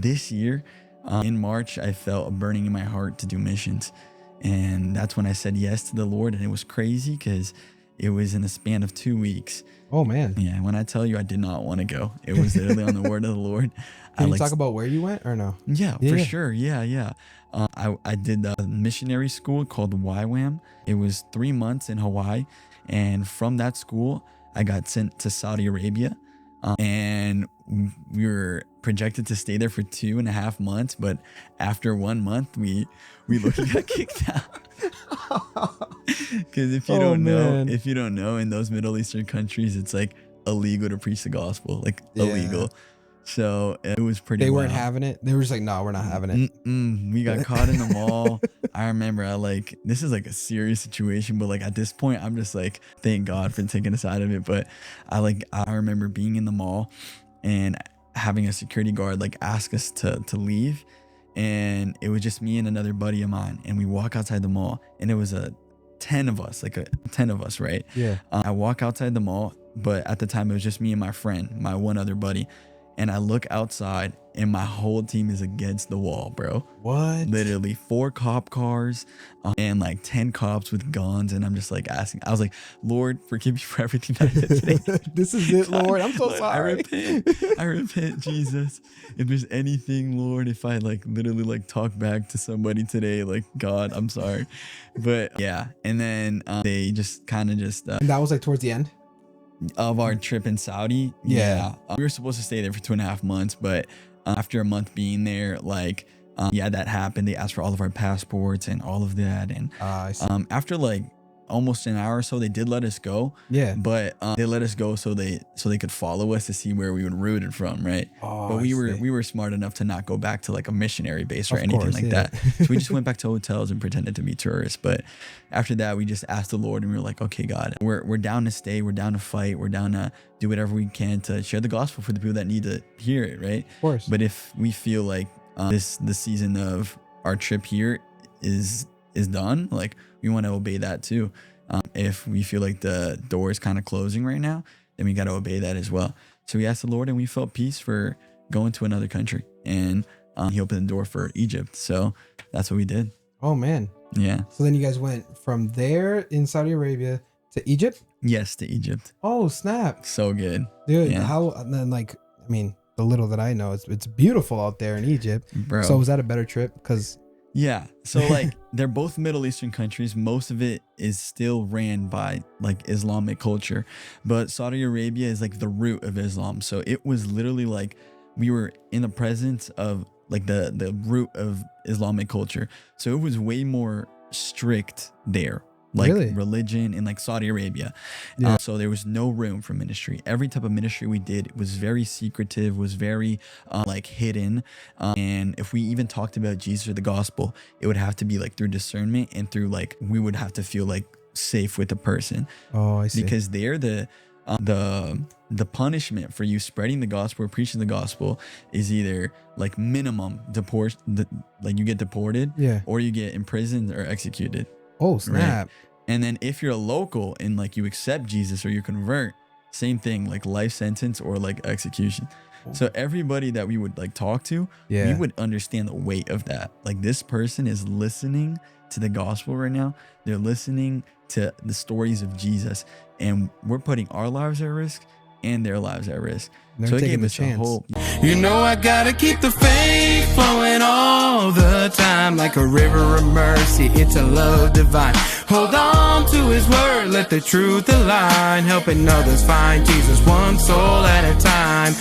this year, in March, I felt a burning in my heart to do missions. And that's when I said yes to the Lord. And it was crazy because it was in a span of 2 weeks. Oh, man. Yeah. When I tell you I did not want to go, it was literally on the word of the Lord. Can you talk about where you went or no? Yeah, for sure. Yeah. I did a missionary school called Ywam. It was 3 months in Hawaii. And from that school, I got sent to Saudi Arabia. And we were projected to stay there for 2.5 months. But after 1 month, we luckily got kicked out. Because if you don't know, in those Middle Eastern countries, it's like illegal to preach the gospel, like illegal. So it was pretty. They weren't having it. They were just like, no, we're not having it. We got caught in the mall. I remember this is like a serious situation, but like at this point, I'm just like, thank God for taking us out of it. But I remember being in the mall and having a security guard like ask us to leave. And it was just me and another buddy of mine. And we walk outside the mall and it was 10 of us, right? Yeah. I walk outside the mall, but at the time it was just me and my friend, my one other buddy. And I look outside and my whole team is against the wall, bro. What? Literally 4 cop cars and like 10 cops with guns. And I'm just like asking, I was like, Lord, forgive me for everything that I did today. This is it, Lord. I'm so sorry. I repent, Jesus. If there's anything, Lord, if I like literally like talk back to somebody today, like God, I'm sorry. But yeah. And then they just kind of and that was like towards the end of our trip in Saudi. Yeah. We were supposed to stay there for 2.5 months, but after a month being there, that happened. They asked for all of our passports and all of that. And I see. after like almost an hour or so, they did let us go. Yeah. But they let us go so they could follow us to see where we would route it from, right? Oh, but we were smart enough to not go back to like a missionary base or anything like that. So we just went back to hotels and pretended to be tourists. But after that, we just asked the Lord and we were like, okay, God, we're down to stay, we're down to fight, we're down to do whatever we can to share the gospel for the people that need to hear it, right? Of course. But if we feel like the season of our trip here is done, like we want to obey that too. If we feel like the door is kind of closing right now, then we got to obey that as well. So we asked the Lord and we felt peace for going to another country, and he opened the door for Egypt. So that's what we did. Oh man. Yeah. So then you guys went from there in Saudi Arabia to Egypt? Yes, to Egypt. Oh snap. So good. Dude, yeah. How, and then like, I mean, the little that I know, it's beautiful out there in Egypt. Bro. So was that a better trip? Because yeah. So like they're both Middle Eastern countries. Most of it is still ran by like Islamic culture, but Saudi Arabia is like the root of Islam. So it was literally like we were in the presence of like the root of Islamic culture. So it was way more strict there. Like really? Religion in like Saudi Arabia. Yeah. So there was no room for ministry. Every type of ministry we did was very secretive, was very like hidden. And if we even talked about Jesus or the gospel, it would have to be like through discernment and through like, we would have to feel like safe with the person. Oh, I see. Because they're the punishment for you spreading the gospel or preaching the gospel is either like minimum like you get deported, or you get imprisoned or executed. Oh snap. Right? And then if you're a local and like you accept Jesus or you convert, same thing, like life sentence or like execution. So everybody that we would like talk to, we would understand the weight of that. Like this person is listening to the gospel right now. They're listening to the stories of Jesus, and we're putting our lives at risk and their lives at risk. So it gave us a hope. You know I gotta keep the faith flowing all the time, like a river of mercy. It's a love divine. Hold on to his word, let the truth align, helping others find Jesus one soul at a time.